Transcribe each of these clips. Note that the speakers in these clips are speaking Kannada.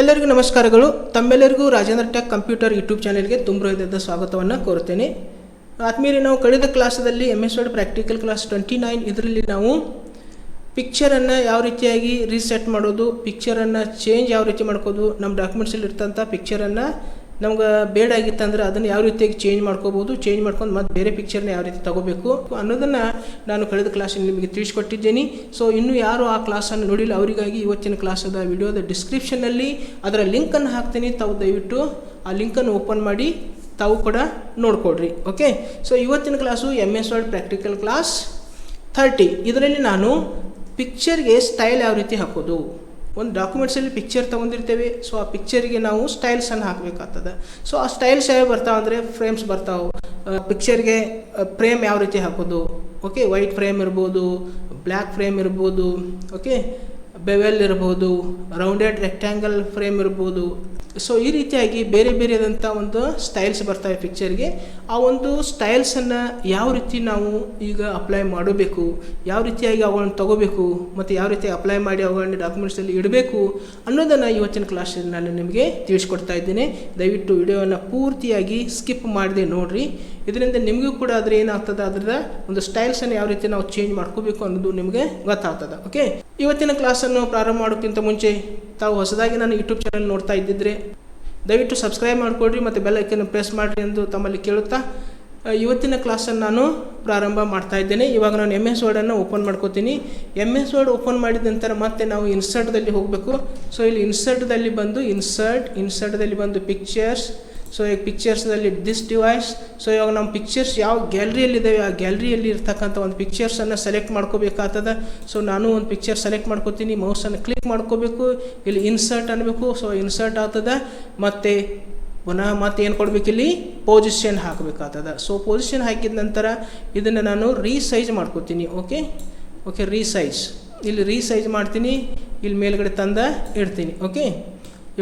ಎಲ್ಲರಿಗೂ ನಮಸ್ಕಾರಗಳು. ತಮ್ಮೆಲ್ಲರಿಗೂ ರಾಜೇಂದ್ರ ಟೆಕ್ ಕಂಪ್ಯೂಟರ್ ಯೂಟ್ಯೂಬ್ ಚಾನೆಲ್ಗೆ ತುಂಬ ಹೃದಯದ ಸ್ವಾಗತವನ್ನು ಕೋರುತ್ತೇನೆ. ಆದ್ಮೇಲೆ ನಾವು ಕಳೆದ ಕ್ಲಾಸಲ್ಲಿ MS Word ಪ್ರಾಕ್ಟಿಕಲ್ ಕ್ಲಾಸ್ 29 ಇದರಲ್ಲಿ ನಾವು ಪಿಕ್ಚರನ್ನು ಯಾವ ರೀತಿಯಾಗಿ ರೀಸೆಟ್ ಮಾಡೋದು, ಪಿಕ್ಚರನ್ನು ಚೇಂಜ್ ಯಾವ ರೀತಿ ಮಾಡ್ಕೋದು, ನಮ್ಮ ಡಾಕ್ಯುಮೆಂಟ್ಸಲ್ಲಿ ಇರ್ತಂಥ ಪಿಕ್ಚರನ್ನು ನಮ್ಗೆ ಬೇಡ ಆಗಿತ್ತಂದ್ರೆ ಅದನ್ನು ಯಾವ ರೀತಿಯಾಗಿ ಚೇಂಜ್ ಮಾಡ್ಕೋಬೋದು, ಚೇಂಜ್ ಮಾಡ್ಕೊಂಡು ಮತ್ತೆ ಬೇರೆ ಪಿಕ್ಚರ್ನ ಯಾವ ರೀತಿ ತಗೋಬೇಕು ಅನ್ನೋದನ್ನು ನಾನು ಕಳೆದ ಕ್ಲಾಸಲ್ಲಿ ನಿಮಗೆ ತಿಳಿಸ್ಕೊಟ್ಟಿದ್ದೀನಿ. ಸೊ ಇನ್ನೂ ಯಾರು ಆ ಕ್ಲಾಸನ್ನು ನೋಡಿಲ್ಲ ಅವರಿಗಾಗಿ ಇವತ್ತಿನ ಕ್ಲಾಸದ ವಿಡಿಯೋದ ಡಿಸ್ಕ್ರಿಪ್ಷನ್ನಲ್ಲಿ ಅದರ ಲಿಂಕನ್ನು ಹಾಕ್ತೀನಿ. ತಾವು ದಯವಿಟ್ಟು ಆ ಲಿಂಕನ್ನು ಓಪನ್ ಮಾಡಿ ತಾವು ಕೂಡ ನೋಡ್ಕೊಡ್ರಿ. ಓಕೆ, ಸೊ ಇವತ್ತಿನ class MS Word practical class 30. ಇದರಲ್ಲಿ ನಾನು ಪಿಕ್ಚರ್ಗೆ ಸ್ಟೈಲ್ ಯಾವ ರೀತಿ ಹಾಕೋದು, ಒಂದು ಡಾಕ್ಯುಮೆಂಟ್ಸಲ್ಲಿ ಪಿಕ್ಚರ್ ತೊಗೊಂಡಿರ್ತೇವೆ. ಸೊ ಆ ಪಿಕ್ಚರಿಗೆ ನಾವು ಸ್ಟೈಲ್ಸನ್ನು ಹಾಕಬೇಕಾಗ್ತದೆ. ಸೊ ಆ ಸ್ಟೈಲ್ಸ್ ಯಾವ ಬರ್ತಾವೆ ಅಂದರೆ ಫ್ರೇಮ್ಸ್ ಬರ್ತಾವೆ. ಪಿಕ್ಚರ್ಗೆ ಫ್ರೇಮ್ ಯಾವ ರೀತಿ ಹಾಕೋದು, ಓಕೆ, ವೈಟ್ ಫ್ರೇಮ್ ಇರ್ಬೋದು, ಬ್ಲ್ಯಾಕ್ ಫ್ರೇಮ್ ಇರ್ಬೋದು, ಓಕೆ, ಬೆವೆಲ್ ಇರ್ಬೋದು, ರೌಂಡೆಡ್ ರೆಕ್ಟ್ಯಾಂಗಲ್ ಫ್ರೇಮ್ ಇರ್ಬೋದು. ಸೊ ಈ ರೀತಿಯಾಗಿ ಬೇರೆ ಬೇರೆಯಾದಂಥ ಒಂದು ಸ್ಟೈಲ್ಸ್ ಬರ್ತವೆ ಪಿಕ್ಚರ್ಗೆ. ಆ ಒಂದು ಸ್ಟೈಲ್ಸನ್ನು ಯಾವ ರೀತಿ ನಾವು ಈಗ ಅಪ್ಲೈ ಮಾಡಬೇಕು, ಯಾವ ರೀತಿಯಾಗಿ ಅವುಗಳನ್ನು ತಗೋಬೇಕು ಮತ್ತು ಯಾವ ರೀತಿ ಅಪ್ಲೈ ಮಾಡಿ ಅವುಗಳನ್ನ ಡಾಕ್ಯುಮೆಂಟ್ಸಲ್ಲಿ ಇಡಬೇಕು ಅನ್ನೋದನ್ನು ಇವತ್ತಿನ ಕ್ಲಾಸಲ್ಲಿ ನಾನು ನಿಮಗೆ ತಿಳಿಸ್ಕೊಡ್ತಾ ಇದ್ದೀನಿ. ದಯವಿಟ್ಟು ವಿಡಿಯೋವನ್ನು ಪೂರ್ತಿಯಾಗಿ ಸ್ಕಿಪ್ ಮಾಡದೆ ನೋಡಿರಿ. ಇದರಿಂದ ನಿಮಗೂ ಕೂಡ ಅದರ ಏನಾಗ್ತದೆ, ಅದರ ಒಂದು ಸ್ಟೈಲ್ಸನ್ನು ಯಾವ ರೀತಿ ನಾವು ಚೇಂಜ್ ಮಾಡ್ಕೋಬೇಕು ಅನ್ನೋದು ನಿಮಗೆ ಗೊತ್ತಾಗ್ತದೆ. ಓಕೆ, ಇವತ್ತಿನ ಕ್ಲಾಸನ್ನು ಪ್ರಾರಂಭ ಮಾಡೋಕ್ಕಿಂತ ಮುಂಚೆ ತಾವು ಹೊಸದಾಗಿ ನಾನು ಯೂಟ್ಯೂಬ್ ಚಾನಲ್ ನೋಡ್ತಾ ಇದ್ದಿದ್ರೆ ದಯವಿಟ್ಟು ಸಬ್ಸ್ಕ್ರೈಬ್ ಮಾಡಿಕೊಡ್ರಿ ಮತ್ತು ಬೆಲ್ ಐಕನ್ ಪ್ರೆಸ್ ಮಾಡಿರಿ ಎಂದು ತಮ್ಮಲ್ಲಿ ಕೇಳುತ್ತಾ ಇವತ್ತಿನ ಕ್ಲಾಸನ್ನು ನಾನು ಪ್ರಾರಂಭ ಮಾಡ್ತಾ ಇದ್ದೇನೆ. ಇವಾಗ ನಾನು MS Wordನ್ನು ಓಪನ್ ಮಾಡ್ಕೋತೀನಿ. MS Word ಓಪನ್ ಮಾಡಿದ ನಂತರ ಮತ್ತೆ ನಾವು ಇನ್ಸರ್ಟ್ದಲ್ಲಿ ಹೋಗಬೇಕು. ಸೊ ಇಲ್ಲಿ ಇನ್ಸರ್ಟ್ದಲ್ಲಿ ಬಂದು ಇನ್ಸರ್ಟ್ದಲ್ಲಿ ಬಂದು ಪಿಕ್ಚರ್ಸ್. ಸೊ ಈಗ ಪಿಕ್ಚರ್ಸ್ದಲ್ಲಿ ದಿಸ್ ಡಿವೈಸ್. ಸೊ ಇವಾಗ ನಮ್ಮ ಪಿಕ್ಚರ್ಸ್ ಯಾವ ಗ್ಯಾಲರಿಯಲ್ಲಿದ್ದಾವೆ ಆ ಗ್ಯಾಲರಿಯಲ್ಲಿ ಇರ್ತಕ್ಕಂಥ ಒಂದು ಪಿಕ್ಚರ್ಸನ್ನು ಸೆಲೆಕ್ಟ್ ಮಾಡ್ಕೋಬೇಕಾಗ್ತದೆ. ಸೊ ನಾನು ಒಂದು ಪಿಕ್ಚರ್ ಸೆಲೆಕ್ಟ್ ಮಾಡ್ಕೋತೀನಿ, ಮೌಸನ್ನು ಕ್ಲಿಕ್ ಮಾಡ್ಕೋಬೇಕು, ಇಲ್ಲಿ ಇನ್ಸರ್ಟ್ ಅನ್ನಬೇಕು. ಸೊ ಇನ್ಸರ್ಟ್ ಆಗ್ತದೆ. ಮತ್ತು ಪುನಃ ಮತ್ತೆ ಏನು ಕೊಡಬೇಕು, ಇಲ್ಲಿ ಪೊಸಿಷನ್ ಹಾಕಬೇಕಾಗ್ತದೆ. ಸೊ ಪೊಸಿಷನ್ ಹಾಕಿದ ನಂತರ ಇದನ್ನು ನಾನು ರೀಸೈಜ್ ಮಾಡ್ಕೋತೀನಿ. Okay, resize. ಇಲ್ಲಿ ರೀಸೈಜ್ ಮಾಡ್ತೀನಿ, ಇಲ್ಲಿ ಮೇಲ್ಗಡೆ ತಂದ ಇಡ್ತೀನಿ. ಓಕೆ,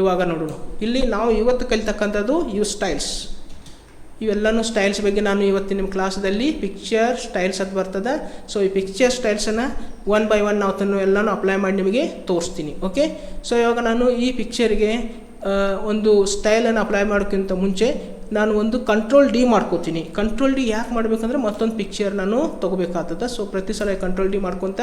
ಇವಾಗ ನೋಡೋಣ. ಇಲ್ಲಿ ನಾವು ಇವತ್ತು ಕಲಿತಕ್ಕಂಥದ್ದು ಇವು ಸ್ಟೈಲ್ಸ್. ಇವೆಲ್ಲನೂ ಸ್ಟೈಲ್ಸ್ ಬಗ್ಗೆ ನಾನು ಇವತ್ತು ನಿಮ್ಮ ಕ್ಲಾಸಲ್ಲಿ ಪಿಕ್ಚರ್ ಸ್ಟೈಲ್ಸ್ ಅದು ಬರ್ತದೆ. ಸೊ ಈ ಪಿಕ್ಚರ್ ಸ್ಟೈಲ್ಸನ್ನು 1 by 1 ನಾವು ಎಲ್ಲನೂ ಅಪ್ಲೈ ಮಾಡಿ ನಿಮಗೆ ತೋರಿಸ್ತೀನಿ. ಓಕೆ, ಸೊ ಇವಾಗ ನಾನು ಈ ಪಿಕ್ಚರ್ಗೆ ಒಂದು ಸ್ಟೈಲನ್ನು ಅಪ್ಲೈ ಮಾಡೋಕ್ಕಿಂತ ಮುಂಚೆ ನಾನು ಒಂದು Control D ಮಾಡ್ಕೋತೀನಿ. Control D ಯಾಕೆ ಮಾಡಬೇಕಂದ್ರೆ ಮತ್ತೊಂದು ಪಿಕ್ಚರ್ ನಾನು ತೊಗೋಬೇಕಾಗ್ತದೆ. ಸೊ ಪ್ರತಿ ಸಲ Control D ಮಾಡ್ಕೊತ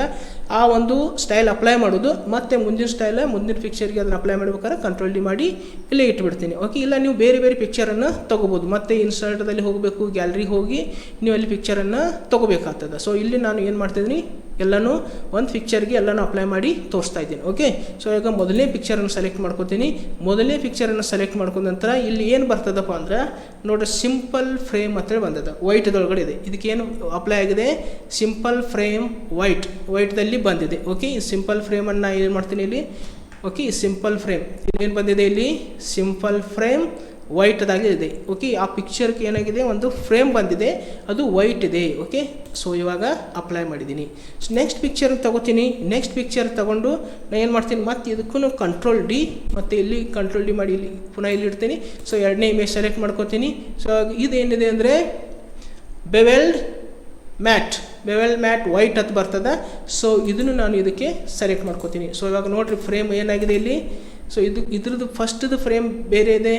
ಆ ಒಂದು ಸ್ಟೈಲ್ ಅಪ್ಲೈ ಮಾಡೋದು, ಮತ್ತು ಮುಂದಿನ ಪಿಕ್ಚರ್ಗೆ ಅದನ್ನು ಅಪ್ಲೈ ಮಾಡ್ಬೇಕಾದ್ರೆ Control D ಮಾಡಿ ಇಲ್ಲೇ ಇಟ್ಬಿಡ್ತೀನಿ. ಓಕೆ, ಇಲ್ಲ ನೀವು ಬೇರೆ ಬೇರೆ ಪಿಕ್ಚರನ್ನು ತೊಗೋಬೋದು. ಮತ್ತು ಇನ್ಸರ್ಟ್ದಲ್ಲಿ ಹೋಗಬೇಕು, ಗ್ಯಾಲರಿಗೆ ಹೋಗಿ ನೀವು ಅಲ್ಲಿ ಪಿಕ್ಚರನ್ನು ತೊಗೋಬೇಕಾಗ್ತದೆ. ಸೊ ಇಲ್ಲಿ ನಾನು ಏನು ಮಾಡ್ತಿದ್ದೀನಿ, ಎಲ್ಲನೂ ಒಂದು ಪಿಕ್ಚರ್ಗೆ ಎಲ್ಲನೂ ಅಪ್ಲೈ ಮಾಡಿ ತೋರಿಸ್ತಾ ಇದ್ದೀನಿ. ಓಕೆ, ಸೊ ಈಗ ಮೊದಲನೇ ಪಿಕ್ಚರನ್ನು ಸೆಲೆಕ್ಟ್ ಮಾಡ್ಕೋತೀನಿ. ಮೊದಲನೇ ಪಿಕ್ಚರನ್ನು ಸೆಲೆಕ್ಟ್ ಮಾಡ್ಕೊಂಡ ನಂತರ ಇಲ್ಲಿ ಏನು ಬರ್ತದಪ್ಪ ಅಂದ್ರೆ ನೋಡ್ರಿ, ಸಿಂಪಲ್ ಫ್ರೇಮ್ ಅಂತೇಳಿ ಬಂದದ, ವೈಟ್ದೊಳಗಡೆ ಇದೆ. ಇದಕ್ಕೇನು ಅಪ್ಲೈ ಆಗಿದೆ, ಸಿಂಪಲ್ ಫ್ರೇಮ್ ವೈಟ್ದಲ್ಲಿ ಬಂದಿದೆ. ಓಕೆ, ಈ ಸಿಂಪಲ್ ಫ್ರೇಮನ್ನು ಏನು ಮಾಡ್ತೀನಿ ಇಲ್ಲಿ. ಓಕೆ, ಈ ಸಿಂಪಲ್ ಫ್ರೇಮ್ ಏನು ಬಂದಿದೆ, ಇಲ್ಲಿ ಸಿಂಪಲ್ ಫ್ರೇಮ್ ವೈಟ್ದಾಗಿ ಇದೆ. ಓಕೆ, ಆ ಪಿಕ್ಚರ್ಗೆ ಏನಾಗಿದೆ, ಒಂದು ಫ್ರೇಮ್ ಬಂದಿದೆ, ಅದು ವೈಟ್ ಇದೆ. ಓಕೆ, ಸೊ ಇವಾಗ ಅಪ್ಲೈ ಮಾಡಿದ್ದೀನಿ. ಸೊ ನೆಕ್ಸ್ಟ್ ಪಿಕ್ಚರ್ ತಗೋತೀನಿ. ನೆಕ್ಸ್ಟ್ ಪಿಕ್ಚರ್ ತಗೊಂಡು ನಾನು ಏನು ಮಾಡ್ತೀನಿ, ಮತ್ತು ಇದಕ್ಕೂ Control D ಮತ್ತು ಇಲ್ಲಿ Control D ಮಾಡಿ ಇಲ್ಲಿ ಪುನಃ ಇಲ್ಲಿ ಇಡ್ತೀನಿ. ಸೊ ಎರಡನೇ ಇಮೇಜ್ ಸೆಲೆಕ್ಟ್ ಮಾಡ್ಕೋತೀನಿ. ಸೊ ಇದೇನಿದೆ ಅಂದರೆ ಬೆವೆಲ್ಡ್ ಮ್ಯಾಟ್ ವೈಟ್ ಅಂತ ಬರ್ತದೆ. ಸೊ ಇದನ್ನು ನಾನು ಇದಕ್ಕೆ ಸೆಲೆಕ್ಟ್ ಮಾಡ್ಕೋತೀನಿ. ಸೊ ಇವಾಗ ನೋಡಿರಿ, ಫ್ರೇಮ್ ಏನಾಗಿದೆ ಇಲ್ಲಿ. ಸೊ ಇದ್ರದ್ದು ಫಸ್ಟ್ದು ಫ್ರೇಮ್ ಬೇರೆ ಇದೆ,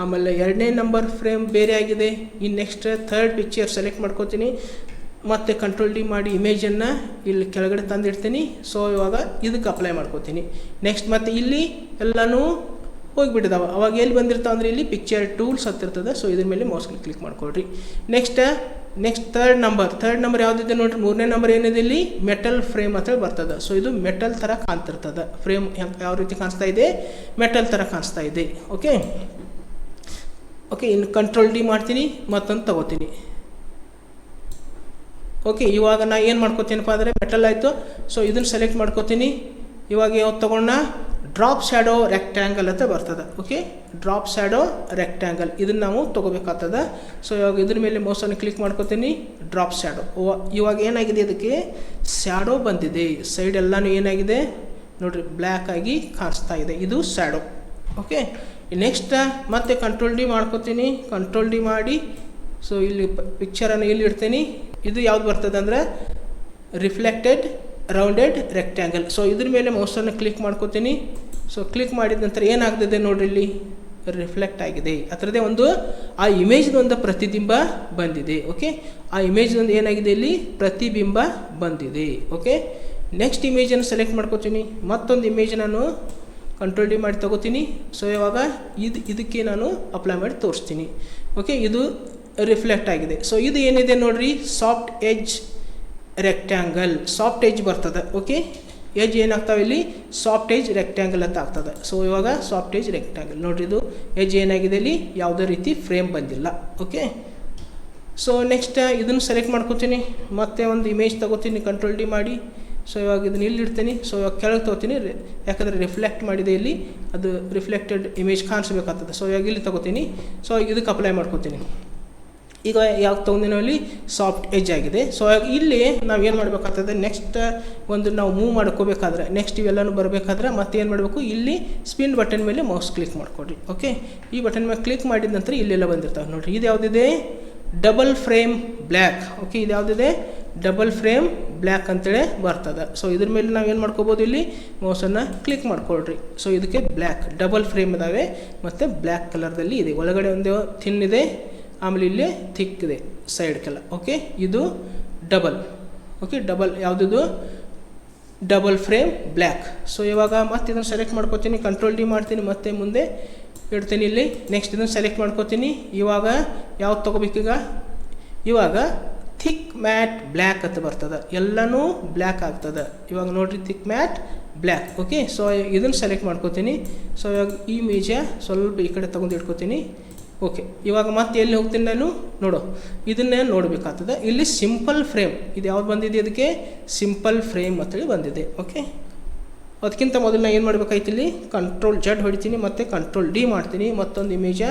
ಆಮೇಲೆ ಎರಡನೇ ನಂಬರ್ ಫ್ರೇಮ್ ಬೇರೆ ಆಗಿದೆ. ಈ ನೆಕ್ಸ್ಟ್ ಥರ್ಡ್ ಪಿಕ್ಚರ್ ಸೆಲೆಕ್ಟ್ ಮಾಡ್ಕೋತೀನಿ, ಮತ್ತು Control D ಮಾಡಿ ಇಮೇಜನ್ನು ಇಲ್ಲಿ ಕೆಳಗಡೆ ತಂದಿಡ್ತೀನಿ. ಸೊ ಇವಾಗ ಇದಕ್ಕೆ ಅಪ್ಲೈ ಮಾಡ್ಕೋತೀನಿ. ನೆಕ್ಸ್ಟ್ ಮತ್ತು ಇಲ್ಲಿ ಎಲ್ಲನೂ ಹೋಗಿಬಿಟ್ಟಿದ್ದಾವೆ. ಅವಾಗ ಎಲ್ಲಿ ಬಂದಿರ್ತಾವೆ ಅಂದರೆ ಇಲ್ಲಿ ಪಿಕ್ಚರ್ ಟೂಲ್ಸ್ ಹತ್ತಿರ್ತದೆ. ಸೊ ಇದ್ರ ಮೇಲೆ ಮೌಸ್ ಕ್ಲಿಕ್ ಮಾಡ್ಕೊಳ್ರಿ. ನೆಕ್ಸ್ಟ್ ಥರ್ಡ್ ನಂಬರ್ ಯಾವುದಿದೆ ನೋಡಿರಿ, ಮೂರನೇ ನಂಬರ್ ಏನಿದೆ ಇಲ್ಲಿ ಮೆಟಲ್ ಫ್ರೇಮ್ ಅಂತೇಳಿ ಬರ್ತದೆ. ಸೊ ಇದು ಮೆಟಲ್ ಥರ ಕಾಣ್ತಿರ್ತದೆ. ಫ್ರೇಮ್ ಯಾವ ರೀತಿ ಕಾಣಿಸ್ತಾ ಇದೆ, ಮೆಟಲ್ ಥರ ಕಾಣಿಸ್ತಾ ಇದೆ. ಓಕೆ, ಇನ್ನು Control D ಮಾಡ್ತೀನಿ, ಮತ್ತೊಂದು ತಗೋತೀನಿ. ಓಕೆ, ಇವಾಗ ನಾ ಏನು ಮಾಡ್ಕೋತೀನಪ್ಪ ಅಂದರೆ ಮೆಟಲ್ ಆಯಿತು. ಸೊ ಇದನ್ನು ಸೆಲೆಕ್ಟ್ ಮಾಡ್ಕೋತೀನಿ. ಇವಾಗ ಯಾವ್ದು ತೊಗೊಂಡ ಡ್ರಾಪ್ ಶ್ಯಾಡೋ ರೆಕ್ಟ್ಯಾಂಗಲ್ ಅಂತ ಬರ್ತದೆ. ಓಕೆ, ಡ್ರಾಪ್ ಶ್ಯಾಡೋ ರೆಕ್ಟ್ಯಾಂಗಲ್ ಇದನ್ನು ನಾವು ತೊಗೋಬೇಕಾಗ್ತದೆ. ಸೊ ಇವಾಗ ಇದ್ರ ಮೇಲೆ ಮೌಸನ್ನು ಕ್ಲಿಕ್ ಮಾಡ್ಕೋತೀನಿ, ಡ್ರಾಪ್ ಶ್ಯಾಡೋ. ಇವಾಗ ಏನಾಗಿದೆ, ಇದಕ್ಕೆ ಶ್ಯಾಡೋ ಬಂದಿದೆ. ಸೈಡ್ ಎಲ್ಲನೂ ಏನಾಗಿದೆ ನೋಡಿರಿ, ಬ್ಲ್ಯಾಕ್ ಆಗಿ ಕಾಣಿಸ್ತಾ ಇದೆ, ಇದು ಶ್ಯಾಡೋ. ಓಕೆ, ನೆಕ್ಸ್ಟ್ ಮತ್ತೆ Control D ಮಾಡ್ಕೋತೀನಿ. Control D ಮಾಡಿ ಸೊ ಇಲ್ಲಿ ಪಿಕ್ಚರನ್ನು ಇಲ್ಲಿ ಇಡ್ತೀನಿ. ಇದು ಯಾವ್ದು ಬರ್ತದೆ ಅಂದರೆ ರಿಫ್ಲೆಕ್ಟೆಡ್ ರೌಂಡೆಡ್ ರೆಕ್ಟ್ಯಾಂಗಲ್. ಸೊ ಇದ್ರ ಮೇಲೆ ಮೌಸನ್ನು ಕ್ಲಿಕ್ ಮಾಡ್ಕೋತೀನಿ. ಸೊ ಕ್ಲಿಕ್ ಮಾಡಿದ ನಂತರ ಏನಾಗ್ತದೆ ನೋಡ್ರಿ, ಇಲ್ಲಿ ರಿಫ್ಲೆಕ್ಟ್ ಆಗಿದೆ. ಅದರದ್ದೇ ಒಂದು ಆ ಇಮೇಜ್ದೊಂದು ಪ್ರತಿಬಿಂಬ ಬಂದಿದೆ. ಓಕೆ, ಆ ಇಮೇಜ್ದೊಂದು ಏನಾಗಿದೆ, ಇಲ್ಲಿ ಪ್ರತಿಬಿಂಬ ಬಂದಿದೆ. ಓಕೆ, ನೆಕ್ಸ್ಟ್ ಇಮೇಜನ್ನು ಸೆಲೆಕ್ಟ್ ಮಾಡ್ಕೋತೀನಿ. ಮತ್ತೊಂದು ಇಮೇಜ್ ನಾನು ಕಂಟ್ರೋಲ್ ಡಿ ಮಾಡಿ ತಗೋತೀನಿ. ಸೊ ಇವಾಗ ಇದಕ್ಕೆ ನಾನು ಅಪ್ಲೈ ಮಾಡಿ ತೋರಿಸ್ತೀನಿ. ಓಕೆ, ಇದು ರಿಫ್ಲೆಕ್ಟ್ ಆಗಿದೆ. ಸೊ ಇದು ಏನಿದೆ ನೋಡ್ರಿ, soft edge rectangle. Soft edge ಬರ್ತದೆ. ಓಕೆ, ಎಡ್ಜ್ ಏನಾಗ್ತಾವೆ ಇಲ್ಲಿ, ಸಾಫ್ಟ್ ಎಡ್ಜ್ ರೆಕ್ಟ್ಯಾಂಗಲ್ ಅಂತ ಆಗ್ತದೆ. ಸೊ ಇವಾಗ ಸಾಫ್ಟ್ ಎಡ್ಜ್ ರೆಕ್ಟ್ಯಾಂಗಲ್ ನೋಡ್ರಿ, ಇದು ಎಡ್ಜ್ ಏನಾಗಿದೆ, ಇಲ್ಲಿ ಯಾವುದೇ ರೀತಿ ಫ್ರೇಮ್ ಬಂದಿಲ್ಲ. ಓಕೆ, ಸೊ ನೆಕ್ಸ್ಟ್ ಇದನ್ನು ಸೆಲೆಕ್ಟ್ ಮಾಡ್ಕೋತೀನಿ. ಮತ್ತೆ ಒಂದು ಇಮೇಜ್ ತಗೋತೀನಿ ಕಂಟ್ರೋಲ್ ಡಿ ಮಾಡಿ. ಸೊ ಇವಾಗ ಇದನ್ನ ಇಲ್ಲಿ ಇಡ್ತೀನಿ. ಸೊ ಇವಾಗ ಕೆಳಗೆ ತೊಗೋತೀನಿ, ಯಾಕಂದರೆ ರಿಫ್ಲೆಕ್ಟ್ ಮಾಡಿದೆ ಇಲ್ಲಿ, ಅದು ರಿಫ್ಲೆಕ್ಟೆಡ್ ಇಮೇಜ್ ಕಾಣಿಸ್ಬೇಕಾಗ್ತದೆ. ಸೊ ಇವಾಗ ಇಲ್ಲಿ ತೊಗೋತೀನಿ. ಸೊ ಇದಕ್ಕೆ ಅಪ್ಲೈ ಮಾಡ್ಕೋತೀನಿ. ಈಗ ಯಾಕೆ ತೊಗೊಂಡಿನೋ ಇಲ್ಲಿ ಸಾಫ್ಟ್ ಎಡ್ಜ್ ಆಗಿದೆ. ಸೊ ಇಲ್ಲಿ ನಾವು ಏನು ಮಾಡಬೇಕಾಗ್ತದೆ, ನೆಕ್ಸ್ಟ್ ಒಂದು ನಾವು ಮೂವ್ ಮಾಡ್ಕೋಬೇಕಾದ್ರೆ, ನೆಕ್ಸ್ಟ್ ಇವೆಲ್ಲನೂ ಬರಬೇಕಾದ್ರೆ ಮತ್ತೆ ಏನು ಮಾಡಬೇಕು, ಇಲ್ಲಿ ಸ್ಪಿನ್ ಬಟನ್ ಮೇಲೆ ಮೌಸ್ ಕ್ಲಿಕ್ ಮಾಡ್ಕೊಡ್ರಿ. ಓಕೆ, ಈ ಬಟನ್ ಮೇಲೆ ಕ್ಲಿಕ್ ಮಾಡಿದ ನಂತರ ಇಲ್ಲೆಲ್ಲ ಬಂದಿರ್ತಾವೆ ನೋಡಿರಿ. ಇದು ಯಾವುದಿದೆ, ಡಬಲ್ ಫ್ರೇಮ್ ಬ್ಲ್ಯಾಕ್. ಓಕೆ, ಇದು ಯಾವುದಿದೆ, ಡಬಲ್ ಫ್ರೇಮ್ ಬ್ಲ್ಯಾಕ್ ಅಂತೇಳಿ ಬರ್ತದೆ. ಸೊ ಇದ್ರ ಮೇಲೆ ನಾವು ಏನು ಮಾಡ್ಕೋಬೋದು, ಇಲ್ಲಿ ಮೌಸನ್ನು ಕ್ಲಿಕ್ ಮಾಡ್ಕೊಳ್ರಿ. ಸೊ ಇದಕ್ಕೆ ಬ್ಲ್ಯಾಕ್ ಡಬಲ್ ಫ್ರೇಮ್ ಇದ್ದಾವೆ ಮತ್ತು ಬ್ಲ್ಯಾಕ್ ಕಲರ್ದಲ್ಲಿ ಇದೆ. ಒಳಗಡೆ ಒಂದು ಥಿನ್ ಇದೆ, ಆಮೇಲೆ ಇಲ್ಲಿ ಥಿಕ್ ಇದೆ ಸೈಡ್ಗೆಲ್ಲ. ಓಕೆ, ಇದು ಡಬಲ್. ಓಕೆ, ಡಬಲ್ ಯಾವುದಿದು, ಡಬಲ್ ಫ್ರೇಮ್ ಬ್ಲ್ಯಾಕ್. ಸೊ ಇವಾಗ ಮತ್ತೆ ಇದನ್ನು ಸೆಲೆಕ್ಟ್ ಮಾಡ್ಕೋತೀನಿ, ಕಂಟ್ರೋಲ್ ಡಿ ಮಾಡ್ತೀನಿ, ಮತ್ತೆ ಮುಂದೆ ಇಡ್ತೀನಿ. ಇಲ್ಲಿ ನೆಕ್ಸ್ಟ್ ಇದನ್ನು ಸೆಲೆಕ್ಟ್ ಮಾಡ್ಕೋತೀನಿ. ಇವಾಗ ಯಾವ್ದು ತೊಗೋಬೇಕೀಗ, ಇವಾಗ ಥಿಕ್ ಮ್ಯಾಟ್ ಬ್ಲ್ಯಾಕ್ ಅಂತ ಬರ್ತದೆ. ಎಲ್ಲನೂ ಬ್ಲ್ಯಾಕ್ ಆಗ್ತದೆ ಇವಾಗ ನೋಡಿರಿ, thick mat black. Okay, so ಇದನ್ನು ಸೆಲೆಕ್ಟ್ ಮಾಡ್ಕೋತೀನಿ. ಸೊ ಇವಾಗ ಈ ಇಮೇಜ ಸ್ವಲ್ಪ ಈ ಕಡೆ ತೊಗೊಂಡು ಇಟ್ಕೋತೀನಿ. ಓಕೆ, ಇವಾಗ ಮತ್ತೆ ಎಲ್ಲಿ ಹೋಗ್ತೀನಿ ನಾನು, ನೋಡು ಇದನ್ನೇ ನೋಡಬೇಕಾಗ್ತದೆ. ಇಲ್ಲಿ ಸಿಂಪಲ್ ಫ್ರೇಮ್ ಇದು ಯಾವ್ದು ಬಂದಿದೆ, ಅದಕ್ಕೆ ಸಿಂಪಲ್ ಫ್ರೇಮ್ ಅಂತೇಳಿ ಬಂದಿದೆ. ಓಕೆ, ಅದಕ್ಕಿಂತ ಮೊದಲು ನಾನು ಏನು ಮಾಡಬೇಕಾಯ್ತು, ಇಲ್ಲಿ ಕಂಟ್ರೋಲ್ ಜಡ್ ಹೊಡಿತೀನಿ, ಮತ್ತು ಕಂಟ್ರೋಲ್ ಡಿ ಮಾಡ್ತೀನಿ, ಮತ್ತೊಂದು ಇಮೇಜ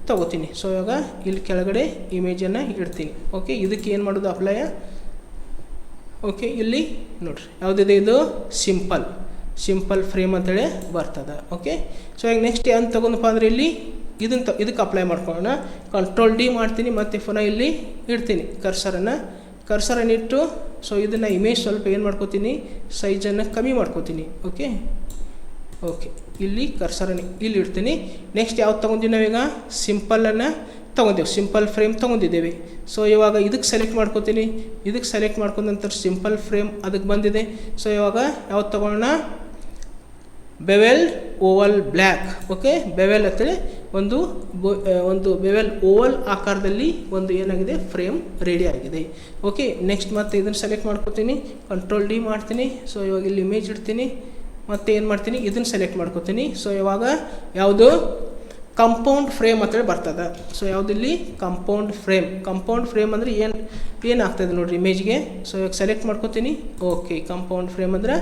ತೊಗೋತೀನಿ. ಸೊ ಇವಾಗ ಇಲ್ಲಿ ಕೆಳಗಡೆ ಇಮೇಜನ್ನು ಇಡ್ತೀನಿ. ಓಕೆ, ಇದಕ್ಕೆ ಏನು ಮಾಡೋದು, ಅಪ್ಲಯ. ಓಕೆ, ಇಲ್ಲಿ ನೋಡಿರಿ ಯಾವುದಿದೆ, ಇದು ಸಿಂಪಲ್ ಫ್ರೇಮ್ ಅಂತೇಳಿ ಬರ್ತದೆ. ಓಕೆ, ಸೊ ಈಗ ನೆಕ್ಸ್ಟ್ ಏನು ತೊಗೊಂಡಪ್ಪ ಅಂದರೆ ಇಲ್ಲಿ ಇದಕ್ಕೆ ಅಪ್ಲೈ ಮಾಡ್ಕೊಳ್ಳೋಣ. ಕಂಟ್ರೋಲ್ ಡಿ ಮಾಡ್ತೀನಿ, ಮತ್ತು ಪುನಃ ಇಲ್ಲಿ ಇಡ್ತೀನಿ ಕರ್ಸರನ್ನು ಇಟ್ಟು. ಸೊ ಇದನ್ನು ಇಮೇಜ್ ಸ್ವಲ್ಪ ಏನು ಮಾಡ್ಕೋತೀನಿ, ಸೈಜನ್ನು ಕಮ್ಮಿ ಮಾಡ್ಕೋತೀನಿ. ಓಕೆ, ಇಲ್ಲಿ ಕರ್ಸರನ್ನು ಇಲ್ಲಿ ಇಡ್ತೀನಿ. ನೆಕ್ಸ್ಟ್ ಯಾವ್ದು ತೊಗೊಂಡಿವಿ ನಾವೀಗ, ಸಿಂಪಲನ್ನು ತೊಗೊಂಡೇವೆ, ಸಿಂಪಲ್ ಫ್ರೇಮ್ ತೊಗೊಂಡಿದ್ದೇವೆ. ಸೊ ಇವಾಗ ಇದಕ್ಕೆ ಸೆಲೆಕ್ಟ್ ಮಾಡ್ಕೋತೀನಿ. ಇದಕ್ಕೆ ಸೆಲೆಕ್ಟ್ ಮಾಡ್ಕೊಂಡ ನಂತರ ಸಿಂಪಲ್ ಫ್ರೇಮ್ ಅದಕ್ಕೆ ಬಂದಿದೆ. ಸೊ ಇವಾಗ ಯಾವ್ದು ತೊಗೊಳ್ಳೋಣ, bevel Oval black. Okay, bevel ಅಂತೇಳಿ ಒಂದು ಬೆವೆಲ್ ಓವಲ್ ಆಕಾರದಲ್ಲಿ ಒಂದು ಏನಾಗಿದೆ, ಫ್ರೇಮ್ ರೆಡಿ ಆಗಿದೆ. ಓಕೆ, ನೆಕ್ಸ್ಟ್ ಮತ್ತೆ ಇದನ್ನು ಸೆಲೆಕ್ಟ್ ಮಾಡ್ಕೋತೀನಿ, ಕಂಟ್ರೋಲ್ ಡಿ ಮಾಡ್ತೀನಿ. ಸೊ ಇವಾಗ ಇಲ್ಲಿ ಇಮೇಜ್ ಇಡ್ತೀನಿ, ಮತ್ತೆ ಏನು ಮಾಡ್ತೀನಿ, ಇದನ್ನು ಸೆಲೆಕ್ಟ್ ಮಾಡ್ಕೋತೀನಿ. ಸೊ ಇವಾಗ ಯಾವುದು, ಕಂಪೌಂಡ್ ಫ್ರೇಮ್ ಅಂತೇಳಿ ಬರ್ತದೆ. ಸೊ ಯಾವುದಿಲ್ಲಿ, ಕಂಪೌಂಡ್ ಫ್ರೇಮ್ ಅಂದರೆ ಏನಾಗ್ತದೆ ನೋಡಿರಿ ಇಮೇಜ್ಗೆ. ಸೊ ಇವಾಗ ಸೆಲೆಕ್ಟ್ ಮಾಡ್ಕೋತೀನಿ. ಓಕೆ, ಕಂಪೌಂಡ್ ಫ್ರೇಮ್ ಅಂದರೆ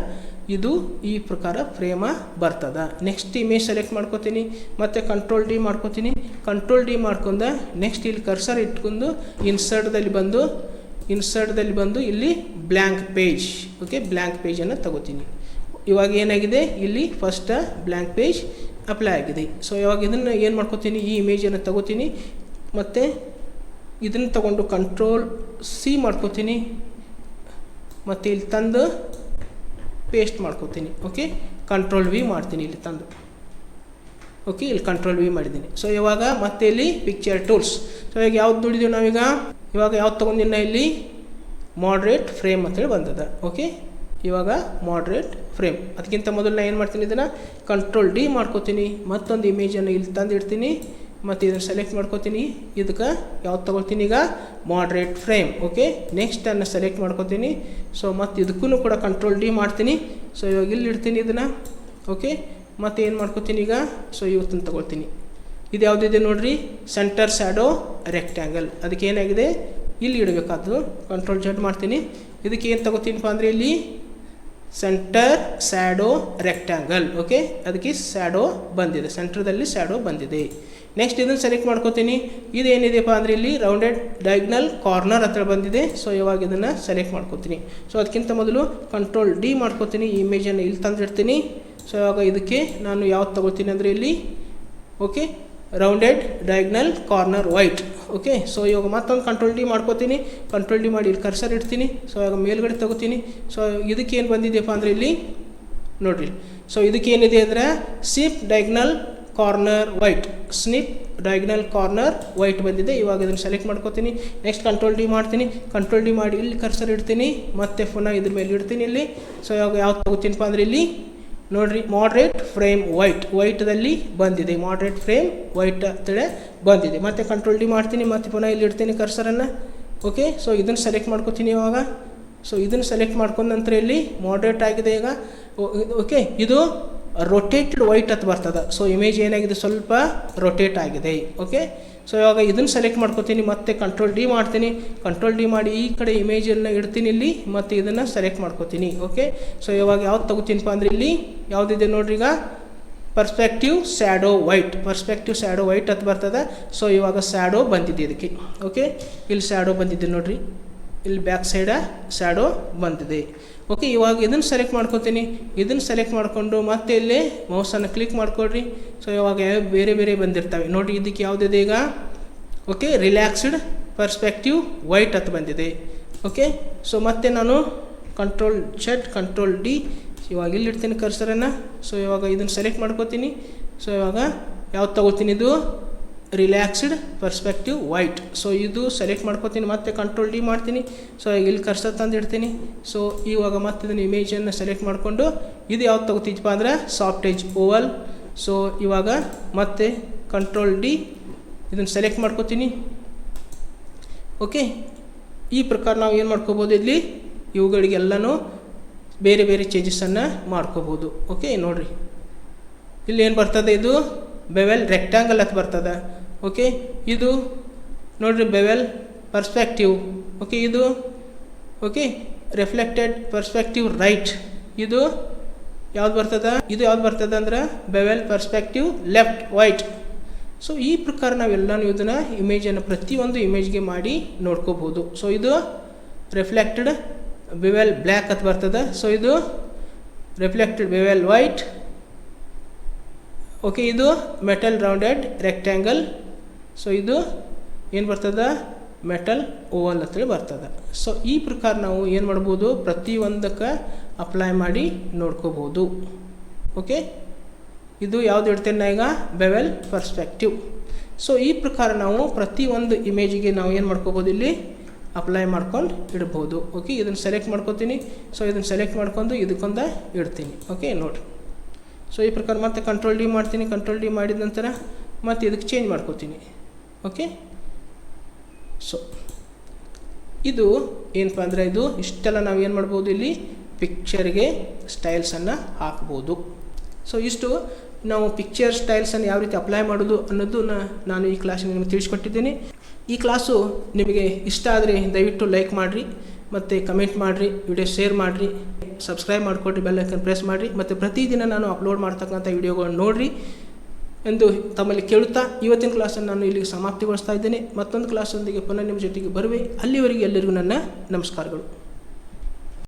ಇದು ಈ ಪ್ರಕಾರ ಫ್ರೇಮ ಬರ್ತದೆ. ನೆಕ್ಸ್ಟ್ ಇಮೇಜ್ ಸೆಲೆಕ್ಟ್ ಮಾಡ್ಕೋತೀನಿ, ಮತ್ತು ಕಂಟ್ರೋಲ್ ಡಿ ಮಾಡ್ಕೋತೀನಿ. ಕಂಟ್ರೋಲ್ ಡಿ ಮಾಡ್ಕೊಂಡ ನೆಕ್ಸ್ಟ್ ಇಲ್ಲಿ ಕರ್ಸರ್ ಇಟ್ಕೊಂಡು ಇನ್ಸರ್ಟ್ದಲ್ಲಿ ಬಂದು ಇಲ್ಲಿ ಬ್ಲ್ಯಾಂಕ್ ಪೇಜ್. ಓಕೆ, ಬ್ಲ್ಯಾಂಕ್ ಪೇಜನ್ನು ತಗೋತೀನಿ. ಇವಾಗ ಏನಾಗಿದೆ, ಇಲ್ಲಿ ಫಸ್ಟ್ ಬ್ಲ್ಯಾಂಕ್ ಪೇಜ್ ಅಪ್ಲೈ ಆಗಿದೆ. ಸೊ ಇವಾಗ ಇದನ್ನು ಏನು ಮಾಡ್ಕೋತೀನಿ, ಈ ಇಮೇಜನ್ನು ತಗೋತೀನಿ, ಮತ್ತು ಇದನ್ನು ತಗೊಂಡು ಕಂಟ್ರೋಲ್ ಸಿ ಮಾಡ್ಕೋತೀನಿ, ಮತ್ತು ಇಲ್ಲಿ ತಂದು ಪೇಸ್ಟ್ ಮಾಡ್ಕೋತೀನಿ. ಓಕೆ, ಕಂಟ್ರೋಲ್ ವಿ ಮಾಡ್ತೀನಿ ಇಲ್ಲಿ ತಂದು. ಓಕೆ, ಇಲ್ಲಿ ಕಂಟ್ರೋಲ್ ವಿ ಮಾಡಿದ್ದೀನಿ. ಸೊ ಇವಾಗ ಮತ್ತೆ ಇಲ್ಲಿ ಪಿಕ್ಚರ್ ಟೂಲ್ಸ್. ಸೊ ಇವಾಗ ಯಾವ್ದು ದುಡಿದೀವಿ ನಾವೀಗ, ಇವಾಗ ಯಾವ್ದು ತೊಗೊಂಡಿನ ಇಲ್ಲಿ ಮಾಡ್ರೇಟ್ ಫ್ರೇಮ್ ಅಂತೇಳಿ ಬಂದದ. ಓಕೆ, ಇವಾಗ ಮಾಡ್ರೇಟ್ ಫ್ರೇಮ್. ಅದಕ್ಕಿಂತ ಮೊದಲು ನಾನು ಏನು ಮಾಡ್ತೀನಿ, ಇದನ್ನು ಕಂಟ್ರೋಲ್ ಡಿ ಮಾಡ್ಕೋತೀನಿ, ಮತ್ತೊಂದು ಇಮೇಜನ್ನು ಇಲ್ಲಿ ತಂದು ಇಡ್ತೀನಿ, ಮತ್ತು ಇದನ್ನು ಸೆಲೆಕ್ಟ್ ಮಾಡ್ಕೋತೀನಿ. ಇದಕ್ಕೆ ಯಾವ್ದು ತೊಗೊಳ್ತೀನಿ ಈಗ, ಮಾಡ್ರೇಟ್ ಫ್ರೇಮ್. ಓಕೆ, ನೆಕ್ಸ್ಟನ್ನು ಸೆಲೆಕ್ಟ್ ಮಾಡ್ಕೋತೀನಿ. ಸೊ ಮತ್ತು ಇದಕ್ಕೂ ಕೂಡ ಕಂಟ್ರೋಲ್ ಡಿ ಮಾಡ್ತೀನಿ. ಸೊ ಇವಾಗ ಇಲ್ಲಿ ಇಡ್ತೀನಿ ಇದನ್ನು. ಓಕೆ, ಮತ್ತು ಏನು ಮಾಡ್ಕೋತೀನಿ ಈಗ, ಸೊ ಇವತ್ತನ್ನು ತೊಗೊಳ್ತೀನಿ. ಇದು ಯಾವುದಿದೆ ನೋಡಿರಿ, ಸೆಂಟರ್ ಸ್ಯಾಡೋ ರೆಕ್ಟ್ಯಾಂಗಲ್. ಅದಕ್ಕೆ ಏನಾಗಿದೆ, ಇಲ್ಲಿ ಇಡಬೇಕಾದ್ರು ಕಂಟ್ರೋಲ್ ಜಡ್ ಮಾಡ್ತೀನಿ. ಇದಕ್ಕೆ ಏನು ತೊಗೋತೀನಪ್ಪ ಅಂದರೆ ಇಲ್ಲಿ ಸೆಂಟರ್ ಸ್ಯಾಡೋ ರೆಕ್ಟ್ಯಾಂಗಲ್. ಓಕೆ, ಅದಕ್ಕೆ ಸ್ಯಾಡೋ ಬಂದಿದೆ, ಸೆಂಟ್ರದಲ್ಲಿ ಸ್ಯಾಡೋ ಬಂದಿದೆ. ನೆಕ್ಸ್ಟ್ ಇದನ್ನು ಸೆಲೆಕ್ಟ್ ಮಾಡ್ಕೋತೀನಿ. ಇದೇನಿದೆಯಪ್ಪ ಅಂದರೆ ಇಲ್ಲಿ ರೌಂಡೆಡ್ ಡಯಾಗ್ನಲ್ ಕಾರ್ನರ್ ಹತ್ರ ಬಂದಿದೆ. ಸೊ ಇವಾಗ ಇದನ್ನು ಸೆಲೆಕ್ಟ್ ಮಾಡ್ಕೋತೀನಿ. ಸೊ ಅದಕ್ಕಿಂತ ಮೊದಲು ಕಂಟ್ರೋಲ್ ಡಿ ಮಾಡ್ಕೋತೀನಿ, ಈ ಇಮೇಜನ್ನು ಇಲ್ಲಿ ತಂದಿಡ್ತೀನಿ. ಸೊ ಇವಾಗ ಇದಕ್ಕೆ ನಾನು ಯಾವ್ದು ತೊಗೊಳ್ತೀನಿ ಅಂದರೆ ಇಲ್ಲಿ okay rounded diagonal corner white. Okay, so ಇವಾಗ ಮತ್ತೊಂದು ಕಂಟ್ರೋಲ್ ಡಿ ಮಾಡ್ಕೋತೀನಿ. ಕಂಟ್ರೋಲ್ ಡಿ ಮಾಡಿ ಇಲ್ಲಿ ಕರ್ಸರ್ ಇಡ್ತೀನಿ. ಸೊ ಇವಾಗ ಮೇಲ್ಗಡೆ ತಗೋತೀನಿ. ಸೊ ಇದಕ್ಕೇನು ಬಂದಿದೆಯಪ್ಪ ಅಂದರೆ ಇಲ್ಲಿ ನೋಡಿರಿ. ಸೊ ಇದಕ್ಕೇನಿದೆ ಅಂದರೆ snip diagonal corner white, snip diagonal corner white ಬಂದಿದೆ. ಇವಾಗ ಇದನ್ನು ಸೆಲೆಕ್ಟ್ ಮಾಡ್ಕೋತೀನಿ. ನೆಕ್ಸ್ಟ್ ಕಂಟ್ರೋಲ್ ಡಿ ಮಾಡ್ತೀನಿ. ಕಂಟ್ರೋಲ್ ಡಿ ಮಾಡಿ ಇಲ್ಲಿ ಕರ್ಸರ್ ಇಡ್ತೀನಿ. ಮತ್ತೆ ಪುನಃ ಇದ್ರ ಮೇಲೆ ಇಡ್ತೀನಿ ಇಲ್ಲಿ. ಸೊ ಇವಾಗ ಯಾವ್ದು ತಗೋತೀನಪ್ಪ ಅಂದರೆ ಇಲ್ಲಿ ನೋಡಿರಿ, ಮಾಡ್ರೇಟ್ ಫ್ರೇಮ್ ವೈಟಲ್ಲಿ ಬಂದಿದೆ. ಮಾಡ್ರೇಟ್ ಫ್ರೇಮ್ ವೈಟ್ ಅಂತೇಳಿ ಬಂದಿದೆ. ಮತ್ತು ಕಂಟ್ರೋಲ್ ಡಿ ಮಾಡ್ತೀನಿ. ಮತ್ತು ಪುನಃ ಇಲ್ಲಿ ಇಡ್ತೀನಿ ಕರ್ಸರನ್ನು. ಓಕೆ, ಸೊ ಇದನ್ನು ಸೆಲೆಕ್ಟ್ ಮಾಡ್ಕೋತೀನಿ ಇವಾಗ. ಸೊ ಇದನ್ನು ಸೆಲೆಕ್ಟ್ ಮಾಡ್ಕೊಂಡ ನಂತರ ಇಲ್ಲಿ ಮಾಡ್ರೇಟ್ ಆಗಿದೆ ಈಗ. ಓಕೆ, ಇದು ರೊಟೇಟೆಡ್ ವೈಟ್ ಅಂತ ಬರ್ತದೆ. ಸೊ ಇಮೇಜ್ ಏನಾಗಿದೆ, ಸ್ವಲ್ಪ ರೊಟೇಟ್ ಆಗಿದೆ. ಓಕೆ, ಸೊ ಇವಾಗ ಇದನ್ನು ಸೆಲೆಕ್ಟ್ ಮಾಡ್ಕೋತೀನಿ. ಮತ್ತೆ ಕಂಟ್ರೋಲ್ ಡಿ ಮಾಡ್ತೀನಿ. ಕಂಟ್ರೋಲ್ ಡಿ ಮಾಡಿ ಈ ಕಡೆ ಇಮೇಜನ್ನು ಇಡ್ತೀನಿ ಇಲ್ಲಿ. ಮತ್ತು ಇದನ್ನು ಸೆಲೆಕ್ಟ್ ಮಾಡ್ಕೋತೀನಿ. ಓಕೆ, ಸೊ ಇವಾಗ ಯಾವ್ದು ತಗೋತೀನಪ್ಪ ಅಂದರೆ ಇಲ್ಲಿ ಯಾವುದಿದೆ ನೋಡ್ರಿ, ಈಗ ಪರ್ಸ್ಪೆಕ್ಟಿವ್ ಸ್ಯಾಡೋ ವೈಟ್ ಅಂತ ಬರ್ತದೆ. ಸೊ ಇವಾಗ ಸ್ಯಾಡೋ ಬಂದಿದೆ ಇದಕ್ಕೆ. ಓಕೆ, ಇಲ್ಲಿ ಸ್ಯಾಡೋ ಬಂದಿದೆ ನೋಡ್ರಿ, ಇಲ್ಲಿ ಬ್ಯಾಕ್ ಸೈಡ ಸ್ಯಾಡೋ ಬಂದಿದೆ. ಓಕೆ, ಇವಾಗ ಇದನ್ನು ಸೆಲೆಕ್ಟ್ ಮಾಡ್ಕೋತೀನಿ. ಇದನ್ನು ಸೆಲೆಕ್ಟ್ ಮಾಡಿಕೊಂಡು ಮತ್ತೆ ಇಲ್ಲಿ ಮೌಸನ್ನು ಕ್ಲಿಕ್ ಮಾಡ್ಕೊಳ್ರಿ. ಸೊ ಇವಾಗ ಬೇರೆ ಬೇರೆ ಬಂದಿರ್ತವೆ ನೋಡಿರಿ. ಇದಕ್ಕೆ ಯಾವುದಿದೆ ಈಗ, ಓಕೆ, ರಿಲ್ಯಾಕ್ಸ್ಡ್ ಪರ್ಸ್ಪೆಕ್ಟಿವ್ ವೈಟ್ ಅಂತ ಬಂದಿದೆ. ಓಕೆ, ಸೊ ಮತ್ತೆ ನಾನು ಕಂಟ್ರೋಲ್ Z ಕಂಟ್ರೋಲ್ D ಇವಾಗ ಇಲ್ಲಿ ಇಡ್ತೀನಿ ಕರ್ಸರನ್ನು. ಸೊ ಇವಾಗ ಇದನ್ನು ಸೆಲೆಕ್ಟ್ ಮಾಡ್ಕೋತೀನಿ. ಸೊ ಇವಾಗ ಯಾವ್ದು ತಗೋತೀನಿ, ಇದು ರಿಲ್ಯಾಕ್ಸ್ಡ್ ಪರ್ಸ್ಪೆಕ್ಟಿವ್ ವೈಟ್. ಸೊ ಇದು ಸೆಲೆಕ್ಟ್ ಮಾಡ್ಕೋತೀನಿ. ಮತ್ತೆ ಕಂಟ್ರೋಲ್ ಡಿ ಮಾಡ್ತೀನಿ. ಸೊ ಇಲ್ಲಿ ಕರ್ಸರ್ ತಂದು ಇಡ್ತೀನಿ. ಸೊ ಇವಾಗ ಮತ್ತೆ ಇದನ್ನು ಇಮೇಜನ್ನು ಸೆಲೆಕ್ಟ್ ಮಾಡಿಕೊಂಡು ಇದು ಯಾವ್ದು ತಗೋತೀನಪ್ಪ ಅಂದರೆ ಸಾಫ್ಟ್ ಎಜ್ ಓವಲ್. ಸೊ ಇವಾಗ ಮತ್ತೆ ಕಂಟ್ರೋಲ್ ಡಿ ಇದನ್ನು ಸೆಲೆಕ್ಟ್ ಮಾಡ್ಕೋತೀನಿ. ಓಕೆ, ಈ ಪ್ರಕಾರ ನಾವು ಏನು ಮಾಡ್ಕೋಬೋದು, ಇಲ್ಲಿ ಇವುಗಳಿಗೆಲ್ಲನೂ ಬೇರೆ ಬೇರೆ ಚೇಂಜಸನ್ನು ಮಾಡ್ಕೋಬೋದು. ಓಕೆ, ನೋಡಿರಿ ಇಲ್ಲಿ ಏನು ಬರ್ತದೆ, ಇದು ಬೆವೆಲ್ ರೆಕ್ಟ್ಯಾಂಗಲ್ ಅಂತ ಬರ್ತದೆ. ಓಕೆ, ಇದು ನೋಡಿರಿ ಬೆವೆಲ್ ಪರ್ಸ್ಪೆಕ್ಟಿವ್. ಓಕೆ, ಇದು ಓಕೆ ರಿಫ್ಲೆಕ್ಟೆಡ್ ಪರ್ಸ್ಪೆಕ್ಟಿವ್ ರೈಟ್. ಇದು ಯಾವ್ದು ಬರ್ತದೆ, ಇದು ಯಾವ್ದು ಬರ್ತದೆ ಅಂದ್ರೆ bevel perspective left white. So ಈ ಪ್ರಕಾರ ನಾವೆಲ್ಲನೂ ಇದನ್ನು ಇಮೇಜನ್ನು ಪ್ರತಿಯೊಂದು ಇಮೇಜ್ಗೆ ಮಾಡಿ ನೋಡ್ಕೋಬೋದು. ಸೊ ಇದು ರಿಫ್ಲೆಕ್ಟೆಡ್ ಬೆವೆಲ್ ಬ್ಲ್ಯಾಕ್ ಅಂತ ಬರ್ತದೆ. ಸೊ ಇದು ರಿಫ್ಲೆಕ್ಟೆಡ್ ಬೆವೆಲ್ ವೈಟ್. ಓಕೆ, ಇದು ಮೆಟಲ್ ರೌಂಡೆಡ್ ರೆಕ್ಟ್ಯಾಂಗಲ್. ಸೊ ಇದು ಏನು ಬರ್ತದೆ, ಮೆಟಲ್ ಓವಲ್ ಅಂತೇಳಿ ಬರ್ತದೆ. ಸೊ ಈ ಪ್ರಕಾರ ನಾವು ಏನು ಮಾಡ್ಬೋದು, ಪ್ರತಿಯೊಂದಕ್ಕೆ ಅಪ್ಲೈ ಮಾಡಿ ನೋಡ್ಕೋಬೋದು. ಓಕೆ, ಇದು ಯಾವುದು ಇಡ್ತೇನೆ ನಾ ಈಗ, ಬೆವೆಲ್ ಪರ್ಸ್ಪೆಕ್ಟಿವ್. ಸೊ ಈ ಪ್ರಕಾರ ನಾವು ಪ್ರತಿಯೊಂದು ಇಮೇಜಿಗೆ ನಾವು ಏನು ಮಾಡ್ಕೋಬೋದು, ಇಲ್ಲಿ ಅಪ್ಲೈ ಮಾಡ್ಕೊಂಡು ಇಡ್ಬೋದು. ಓಕೆ, ಇದನ್ನು ಸೆಲೆಕ್ಟ್ ಮಾಡ್ಕೋತೀನಿ. ಸೊ ಇದನ್ನು ಸೆಲೆಕ್ಟ್ ಮಾಡ್ಕೊಂಡು ಇದಕ್ಕೊಂದು ಇಡ್ತೀನಿ. ಓಕೆ, ನೋಡಿರಿ. ಸೊ ಈ ಪ್ರಕಾರ ಮತ್ತೆ ಕಂಟ್ರೋಲ್ ಡಿ ಮಾಡ್ತೀನಿ. ಕಂಟ್ರೋಲ್ ಡಿ ಮಾಡಿದ ನಂತರ ಮತ್ತೆ ಇದಕ್ಕೆ ಚೇಂಜ್ ಮಾಡ್ಕೋತೀನಿ. ಓಕೆ, ಸೊ ಇದು ಏನಪ್ಪ ಅಂದರೆ ಇದು ಇಷ್ಟೆಲ್ಲ ನಾವು ಏನು ಮಾಡ್ಬೋದು, ಇಲ್ಲಿ ಪಿಕ್ಚರ್ಗೆ ಸ್ಟೈಲ್ಸನ್ನು ಹಾಕ್ಬೋದು. ಸೊ ಇಷ್ಟು ನಾವು ಪಿಕ್ಚರ್ ಸ್ಟೈಲ್ಸನ್ನು ಯಾವ ರೀತಿ ಅಪ್ಲೈ ಮಾಡೋದು ಅನ್ನೋದು ನಾನು ಈ ಕ್ಲಾಸಿಗೆ ನಿಮಗೆ ತಿಳಿಸ್ಕೊಟ್ಟಿದ್ದೀನಿ. ಈ ಕ್ಲಾಸು ನಿಮಗೆ ಇಷ್ಟ ಆದರೆ ದಯವಿಟ್ಟು ಲೈಕ್ ಮಾಡಿರಿ, ಮತ್ತು ಕಮೆಂಟ್ ಮಾಡಿರಿ, ವಿಡಿಯೋ ಶೇರ್ ಮಾಡಿರಿ, ಸಬ್ಸ್ಕ್ರೈಬ್ ಮಾಡಿಕೊಡ್ರಿ, ಬೆಲ್ ಐಕನ್ ಪ್ರೆಸ್ ಮಾಡಿರಿ, ಮತ್ತು ಪ್ರತಿದಿನ ನಾನು ಅಪ್ಲೋಡ್ ಮಾಡ್ತಕ್ಕಂಥ ವಿಡಿಯೋಗಳನ್ನು ನೋಡಿರಿ ಎಂದು ತಮ್ಮಲ್ಲಿ ಕೇಳುತ್ತಾ ಇವತ್ತಿನ ಕ್ಲಾಸನ್ನು ನಾನು ಇಲ್ಲಿಗೆ ಸಮಾಪ್ತಿಗೊಳಿಸ್ತಾ ಇದ್ದೇನೆ. ಮತ್ತೊಂದು ಕ್ಲಾಸೊಂದಿಗೆ ಪುನಃ ನಿಮ್ಮ ಜೊತೆಗೆ ಬರುವೆ. ಅಲ್ಲಿವರೆಗೆ ಎಲ್ಲರಿಗೂ ನನ್ನ ನಮಸ್ಕಾರಗಳು.